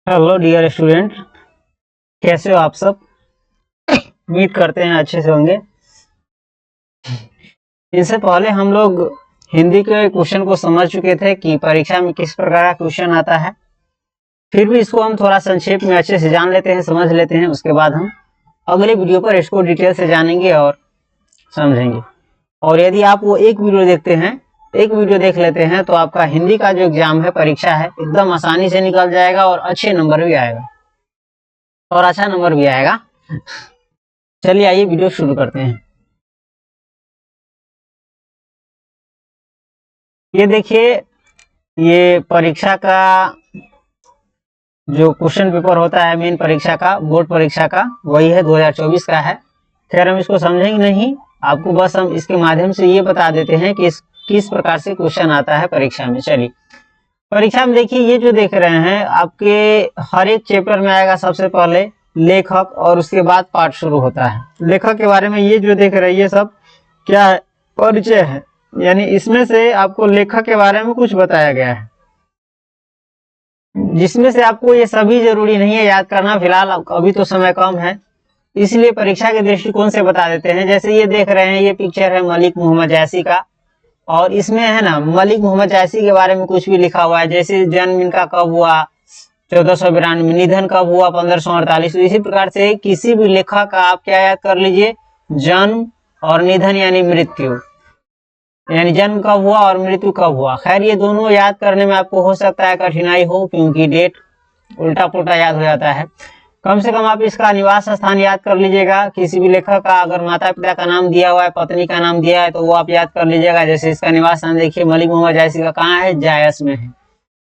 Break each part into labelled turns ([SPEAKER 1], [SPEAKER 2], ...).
[SPEAKER 1] Hello dear student, कैसे हो आप सब। उम्मीद करते हैं अच्छे से होंगे। इससे पहले हम लोग हिंदी के क्वेश्चन को समझ चुके थे कि परीक्षा में किस प्रकार का क्वेश्चन आता है। फिर भी इसको हम थोड़ा संक्षेप में अच्छे से जान लेते हैं, समझ लेते हैं। उसके बाद हम अगले वीडियो पर इसको डिटेल से जानेंगे और समझेंगे। और यदि आप वो एक वीडियो देख लेते हैं तो आपका हिंदी का जो एग्जाम है, परीक्षा है, एकदम आसानी से निकल जाएगा और अच्छे नंबर भी आएगा और अच्छा नंबर भी आएगा। चलिए आइए वीडियो शुरू करते हैं। ये देखिए, ये परीक्षा का जो क्वेश्चन पेपर होता है, मेन परीक्षा का, बोर्ड परीक्षा का, वही है 2024 का है। खैर हम इसको समझेंगे नहीं, आपको बस हम इसके माध्यम से ये बता देते हैं कि किस प्रकार से क्वेश्चन आता है परीक्षा में। चलिए परीक्षा में देखिए, ये जो देख रहे हैं आपके हर एक चैप्टर में आएगा सबसे पहले लेखक और उसके बाद पाठ शुरू होता है। लेखक के बारे में ये जो देख रहे हैं ये सब क्या है, परिचय है, यानी इसमें से आपको लेखक के बारे में कुछ बताया गया है, जिसमें से आपको ये सभी जरूरी नहीं है याद करना। फिलहाल अभी तो समय कम है, इसलिए परीक्षा के दृष्टिकोण से बता देते हैं। जैसे ये देख रहे हैं, ये पिक्चर है मलिक मोहम्मद जैसी का, और इसमें है ना मलिक मोहम्मद जैसी के बारे में कुछ भी लिखा हुआ है। जैसे जन्म इनका कब हुआ, 1492, निधन कब हुआ, 1548। इसी प्रकार से किसी भी लेखक का आप क्या याद कर लीजिए, जन्म और निधन यानी मृत्यु, यानी जन्म कब हुआ और मृत्यु कब हुआ। खैर ये दोनों याद करने में आपको हो सकता है कठिनाई हो, क्योंकि डेट उल्टा पुल्टा याद हो जाता है। कम से कम आप इसका निवास स्थान याद कर लीजिएगा। किसी भी लेखक का अगर माता पिता का नाम दिया हुआ है, पत्नी का नाम दिया है, तो वो आप याद कर लीजिएगा। जैसे इसका निवास स्थान देखिए, मलिक मोहम्मद जैसी का कहाँ है, जायस में है,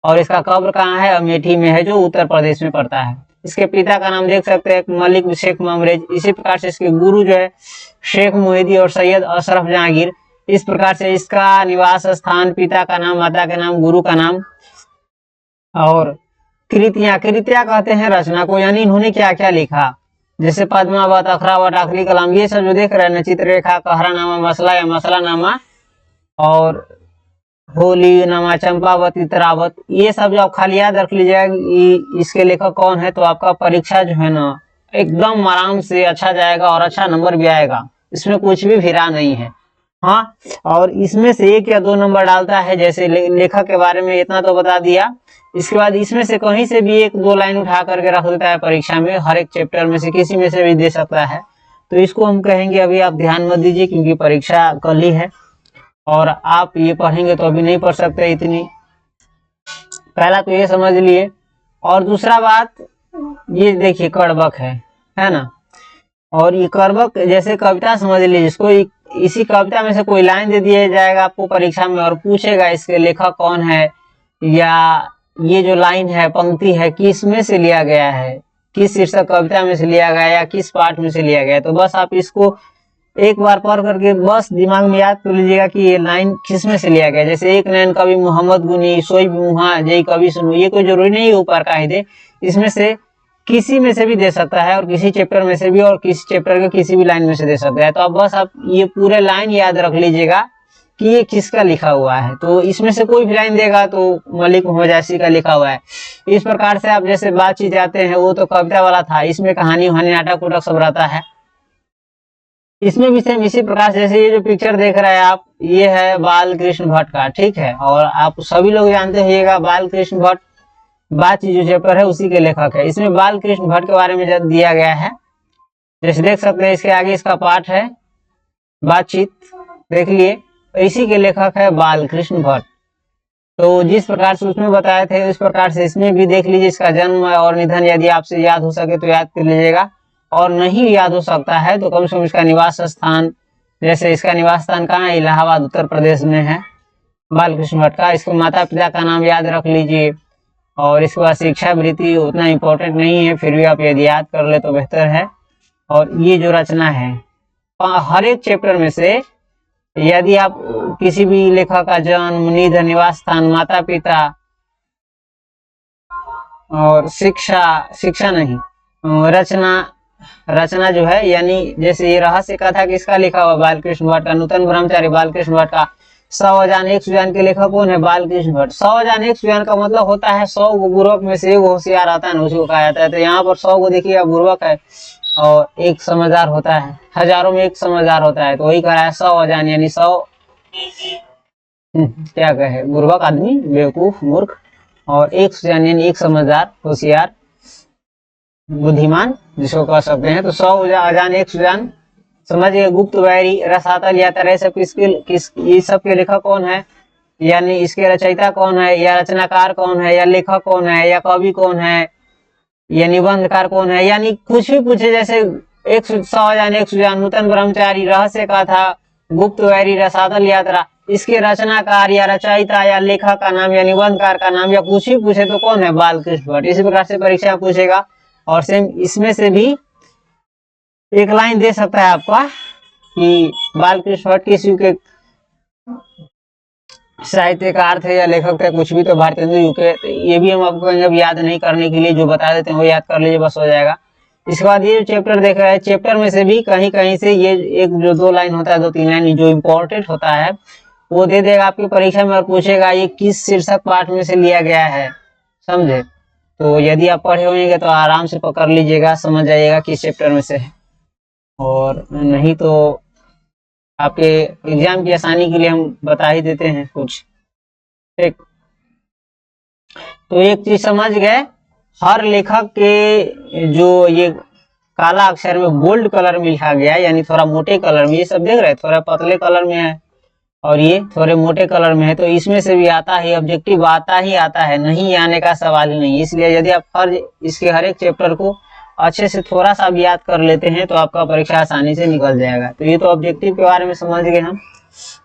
[SPEAKER 1] और इसका कब्र कहाँ है, अमेठी में है, जो उत्तर प्रदेश में पड़ता है। इसके पिता का नाम देख सकते हैं, मलिक शेख ममरेज। इसी प्रकार से इसके गुरु जो है शेख मुहिदी और सैयद अशरफ जहांगीर। इस प्रकार से इसका निवास स्थान, पिता का नाम, माता का नाम, गुरु का नाम। और कृतियां कहते हैं रचना को, यानी इन्होंने क्या क्या लिखा। जैसे पद्मावत, अखरावत, आखिरी कलाम, ये सब जो देख रहे हैं, चित्ररेखा, कहरानामा, मसला या मसलानामा, और होली नामा, चंपावत, इतरावत, ये सब जो आप खाली याद रख लीजिएगा इसके लेखक कौन है, तो आपका परीक्षा जो है ना एकदम आराम से अच्छा जाएगा और अच्छा नंबर भी आएगा। इसमें कुछ भी फिरा नहीं है। हाँ, और इसमें से 1 या 2 नंबर डालता है। जैसे लेखक के बारे में इतना तो बता दिया। इसके बाद इसमें से कहीं से भी 1-2 लाइन उठा करके रख देता है परीक्षा में, हर एक चैप्टर में से किसी में से भी दे सकता है। तो इसको हम कहेंगे अभी आप ध्यान मत दीजिए, क्योंकि परीक्षा कल ही है और आप ये पढ़ेंगे तो अभी नहीं पढ़ सकते इतनी। पहला तो ये समझ लिए। और दूसरा बात, ये देखिए कर्बक है ना, और ये कर्बक जैसे कविता समझ लीजिए, जिसको इसी कविता में से कोई लाइन दे दिया जाएगा आपको परीक्षा में और पूछेगा इसके लेखक कौन है, या ये जो लाइन है, पंक्ति है, किस में से लिया गया है, किस शीर्षक कविता में से लिया गया या किस पाठ में से लिया गया है। तो बस आप इसको एक बार पढ़ करके बस दिमाग में याद कर लीजिएगा कि ये लाइन किस में से लिया गया। जैसे एक नैन कवि मोहम्मद गुनी, सोई मुहा जय कवि सुनो, ये कोई जरूरी नहीं ऊपर का ही दे, इसमें से किसी में से भी दे सकता है, और किसी चैप्टर में से भी, और किसी चैप्टर के किसी भी लाइन में से दे सकता है। तो अब बस आप ये पूरे लाइन याद रख लीजिएगा कि ये किसका लिखा हुआ है। तो इसमें से कोई भी लाइन देगा तो मलिक मोहम्मद जैसी का लिखा हुआ है। इस प्रकार से आप जैसे बातचीत जाते हैं, वो तो कविता वाला था, इसमें कहानी वहानी, नाटक उटक सब रहता है। इसमें भी सेम इसी प्रकार से, जैसे ये जो पिक्चर देख रहे हैं आप, ये है बाल कृष्ण भट्ट का, ठीक है। और आप सभी लोग जानते होइएगा बाल कृष्ण भट्ट बातचीत जो चैप्टर है उसी के लेखक है। इसमें बाल कृष्ण भट्ट के बारे में दिया गया है। जैसे देख सकते हैं, इसके आगे इसका पाठ है बातचीत, देख लिए, इसी के लेखक है बाल कृष्ण भट्ट। तो जिस प्रकार से उसमें बताए थे उस प्रकार से इसमें भी देख लीजिए। इसका जन्म और निधन यदि आपसे याद हो सके तो याद कर लीजिएगा, और नहीं याद हो सकता है तो कम से कम इसका निवास स्थान, जैसे इसका निवास स्थान कहाँ है, इलाहाबाद उत्तर प्रदेश में है बालकृष्ण भट्ट का। इसको माता पिता का नाम याद रख लीजिए। और इसके बाद शिक्षा वृत्ति उतना इम्पोर्टेंट नहीं है, फिर भी आप यदि याद कर ले तो बेहतर है। और ये जो रचना है, हर एक चैप्टर में से यदि आप किसी भी लेखक का जन्म, निधन, निवास स्थान, माता पिता और शिक्षा नहीं, रचना जो है, यानी जैसे ये रहस्य कथा किसका लिखा हुआ, बालकृष्ण भट्ट का, नूतन ब्रह्मचारी बालकृष्ण भट्ट का, 100 अजान एक सुजान के लेखक कौन है? बालकृष्ण भट्ट। 100 अजान एक सुजान का मतलब होता है 100 बुर्बक में से एक होशियार आता है ना, उसको कहा जाता है। तो यहाँ पर 100 को देखिएगा बुर्बक है और एक समझदार होता है, हजारों में एक समझदार होता है, तो वही कह रहा है 100 अजान यानी 100 क्या कहे, बुर्बक आदमी, बेवकूफ, मूर्ख, और एक सुजान यानी एक समझदार, होशियार, बुद्धिमान जिसको कह सकते हैं। तो 100 अजान एक सुजान समझिए। गुप्त बैरी, रसातल या तरह सब ये सब के लेखक कौन है, यानी इसके रचयिता कौन है, या रचनाकार कौन है, या लेखक कौन है, या कवि कौन है, या निबंधकार कौन है, यानी कुछ भी पूछे। जैसे 100 अजान एक सुजान, नूतन ब्रह्मचारी, रहस्य कथा, गुप्त बैरी, रसातल यात्रा, इसके रचनाकार या रचयिता या लेखक का नाम या निबंधकार का नाम या कुछ भी पूछे तो कौन है? बालकृष्ण भट्ट। इसी प्रकार से परीक्षा पूछेगा। और सेम इसमें से भी एक लाइन दे सकता है आपका कि बालकृष्ण भट्ट किस युग के साहित्यकार थे या लेखक थे, कुछ भी, तो भारतेंदु युग के। तो ये भी हम आपको जब याद नहीं करने के लिए जो बता देते हैं वो याद कर लीजिए, बस हो जाएगा। इसके बाद ये चैप्टर देख रहे हैं, चैप्टर में से भी कहीं कहीं से ये एक जो 2 लाइन होता है, 2-3 लाइन जो इम्पोर्टेंट होता है वो दे देगा आपकी परीक्षा में और पूछेगा ये किस शीर्षक पाठ में से लिया गया है, समझे। तो यदि आप पढ़े होंगे तो आराम से पकड़ लीजिएगा, समझ जाइएगा किस चैप्टर में से है। और नहीं तो आपके एग्जाम की आसानी के लिए हम बता ही देते हैं कुछ, ठीक। तो एक चीज समझ गए, हर लेखक के जो ये काला अक्षर में बोल्ड कलर में लिखा गया है, यानी थोड़ा मोटे कलर में, ये सब देख रहे हैं थोड़ा पतले कलर में है और ये थोड़े मोटे कलर में है, तो इसमें से भी आता है ऑब्जेक्टिव, आता है, नहीं आने का सवाल ही नहीं। इसलिए यदि आप इसके हर एक चैप्टर को अच्छे से थोड़ा सा भी याद कर लेते हैं तो आपका परीक्षा आसानी से निकल जाएगा। तो ये तो ऑब्जेक्टिव के बारे में समझ गए हम।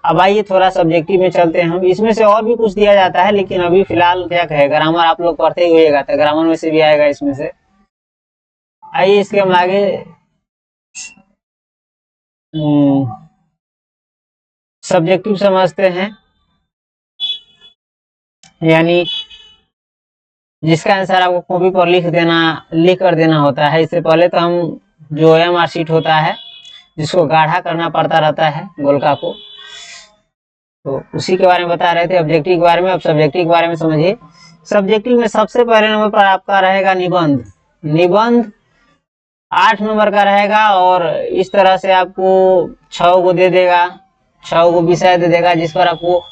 [SPEAKER 1] अब आइए थोड़ा सा ऑब्जेक्टिव में चलते हैं हम। इसमें से और भी कुछ दिया जाता है, लेकिन अभी फिलहाल क्या कहे, ग्रामर आप लोग पढ़ते ही होइएगा, तो ग्रामर में से भी आएगा इसमें से। आइए इसके हम आगे सब्जेक्टिव समझते हैं, यानी जिसका आंसर आपको कॉपी पर लिख कर देना होता है। इससे पहले तो हम जो OMR शीट होता है जिसको गाढ़ा करना पड़ता रहता है गोलका को, तो उसी के बारे में बता रहे थे, ऑब्जेक्टिव के बारे में। अब सब्जेक्टिव के बारे में समझिए। सब्जेक्टिव में सबसे पहले नंबर पर आपका रहेगा निबंध। निबंध 8 नंबर का रहेगा और इस तरह से आपको 6 को दे देगा, 6 को विषय दे देगा जिस पर आपको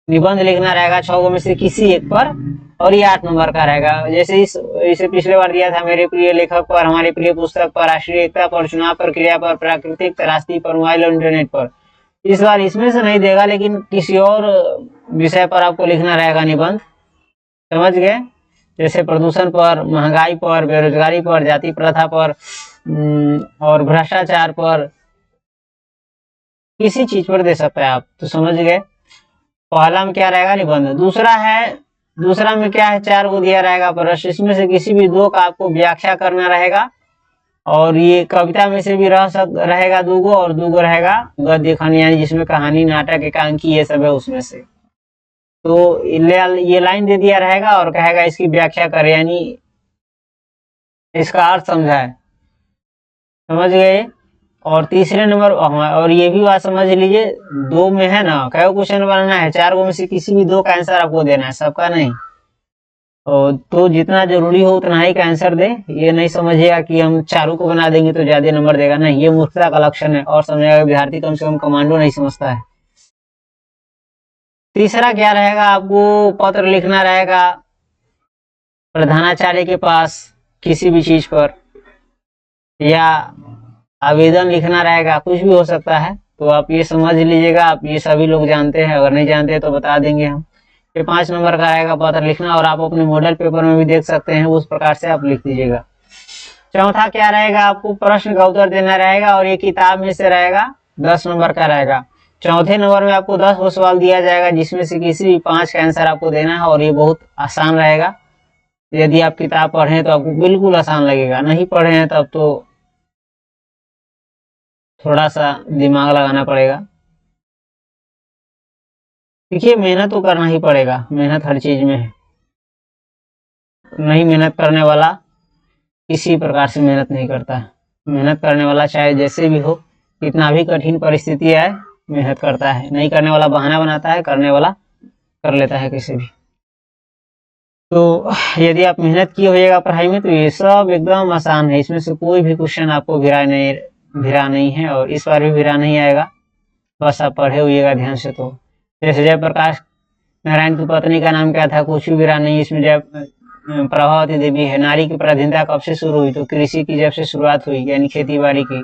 [SPEAKER 1] निबंध लिखना रहेगा 6 में से किसी एक पर, और ये 8 नंबर का रहेगा। जैसे इसे पिछले बार दिया था, मेरे प्रिय लेखक पर, हमारी प्रिय पुस्तक पर, राष्ट्रीय एकता पर, चुनाव प्रक्रिया पर, प्राकृतिक त्रासदी पर, मोबाइल और इंटरनेट पर। इस बार इसमें से नहीं देगा, लेकिन किसी और विषय पर आपको लिखना रहेगा निबंध, समझ गए। जैसे प्रदूषण पर, महंगाई पर, बेरोजगारी पर, जाति प्रथा पर और भ्रष्टाचार पर, किसी चीज पर दे सकता है आप, तो समझ गए। पहला में क्या रहेगा? निबंध। दूसरा में क्या है? 4 को दिया रहेगा प्रश्न, इसमें से किसी भी 2 का आपको व्याख्या करना रहेगा। और ये कविता में से भी रहेगा 2 गो, और 2 गो रहेगा गद्य खंड, यानी जिसमें कहानी, नाटक, एकांकी ये सब है उसमें से। तो ये लाइन दे दिया रहेगा और कहेगा इसकी व्याख्या करे, यानी इसका अर्थ समझाए, समझ गए। और तीसरे नंबर, और ये भी बात समझ लीजिए, 2 में है ना, कै क्वेश्चन बनाना है, 4 में से किसी भी 2 का आंसर आपको देना है, सबका नहीं। तो जितना जरूरी हो उतना ही का आंसर दे। ये नहीं समझिएगा कि हम 4 को बना देंगे तो ज्यादा नंबर देगा, नहीं, ये मूर्खता का लक्षण है। और समझेगा विद्यार्थी कम से कम कमांडो नहीं समझता है। तीसरा क्या रहेगा? आपको पत्र लिखना रहेगा प्रधानाचार्य के पास किसी भी चीज पर, या आवेदन लिखना रहेगा, कुछ भी हो सकता है। तो आप ये समझ लीजिएगा, आप ये सभी लोग जानते हैं, अगर नहीं जानते तो बता देंगे हम। ये 5 नंबर का रहेगा पत्र लिखना, और आप अपने मॉडल पेपर में भी देख सकते हैं, उस प्रकार से आप लिख दीजिएगा। चौथा क्या रहेगा? आपको प्रश्न का उत्तर देना रहेगा, और ये किताब में से रहेगा, 10 नंबर का रहेगा। चौथे नंबर में आपको 10 सवाल दिया जाएगा, जिसमें से किसी भी 5 का आंसर आपको देना है, और ये बहुत आसान रहेगा। यदि आप किताब पढ़े तो आपको बिल्कुल आसान लगेगा, नहीं पढ़े हैं तब तो थोड़ा सा दिमाग लगाना पड़ेगा। देखिए, मेहनत तो करना ही पड़ेगा, मेहनत हर चीज में है, नहीं मेहनत करने वाला किसी प्रकार से मेहनत नहीं करता है। मेहनत करने वाला चाहे जैसे भी हो, कितना भी कठिन परिस्थिति आए, मेहनत करता है, नहीं करने वाला बहाना बनाता है, करने वाला कर लेता है कैसे भी। तो यदि आप मेहनत किए होइएगा पढ़ाई में तो ये सब एकदम आसान है, इसमें से कोई भी क्वेश्चन आपको भिरा नहीं है, और इस बार भी भिरा नहीं आएगा, बस आप पढ़े हुइएगा ध्यान से। तो जैसे जयप्रकाश नारायण की पत्नी का नाम क्या था, कुछ भी भिरा नहीं, इसमें जय प्रभावती देवी है। नारी की पराधीनता कब से शुरू हुई, तो कृषि की जब से शुरुआत हुई, यानी खेती बाड़ी की,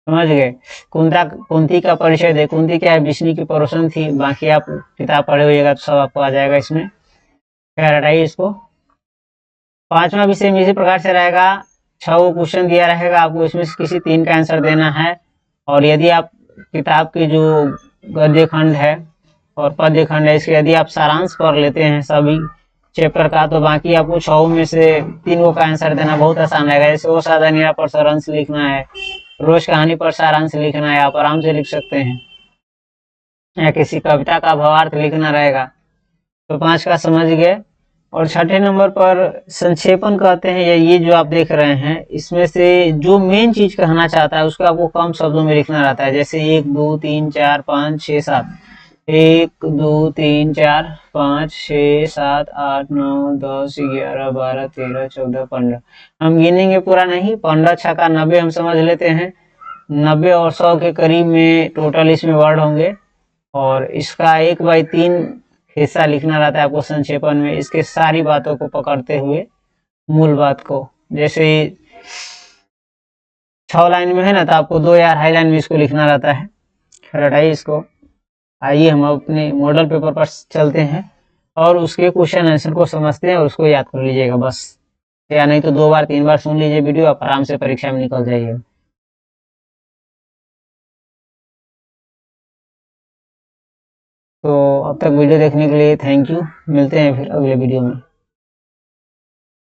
[SPEAKER 1] समझ गए। कुंती का परिचय दे, कुंती क्या है, विष्णु की पड़ोसन थी। बाकी आप किताब पढ़े हुइएगा तो सब आपको आ जाएगा इसमें। खैर हटाइए इसको। 5वां विषय में इसी प्रकार से रहेगा, 6 क्वेश्चन दिया रहेगा आपको, इसमें से किसी 3 का आंसर देना है। और यदि आप किताब की जो गद्य खंड है और पद्य खंड है, इसके यदि आप सारांश पढ़ लेते हैं सभी चैप्टर का, तो बाकी आपको 6 में से 3 का आंसर देना बहुत आसान रहेगा। जैसे वो साधारण पर सारांश लिखना है, रोज कहानी पर सारांश लिखना है, आप आराम से लिख सकते हैं, या किसी कविता का भावार्थ लिखना रहेगा। तो 5 का समझ गए। और 6ठे नंबर पर संक्षेपण कहते हैं, या ये जो आप देख रहे हैं, इसमें से जो मेन चीज कहना चाहता है उसको आपको कम शब्दों में लिखना रहता है। जैसे 1 2 3 4 5 6 7, 1 2 3 4 5 6 7 8 9 10 11 12 13 14 15, हम गिनेंगे पूरा नहीं, 15 छक्का 90 हम समझ लेते हैं। 90 और 100 के करीब में टोटल इसमें वर्ड होंगे, और इसका 1/3 हिस्सा लिखना रहता है आपको संक्षेपण में, इसके सारी बातों को पकड़ते हुए मूल बात को। जैसे 6 लाइन में है ना, तो आपको 2 या 2.5 लाइन में इसको लिखना रहता है। हटाइए इसको। आइए हम अपने मॉडल पेपर पर चलते हैं और उसके क्वेश्चन आंसर को समझते हैं और उसको याद कर लीजिएगा बस, या नहीं तो 2 बार 3 बार सुन लीजिए वीडियो, आप आराम से परीक्षा में निकल जाइएगा। तो अब तक वीडियो देखने के लिए थैंक यू, मिलते हैं फिर अगले वीडियो में।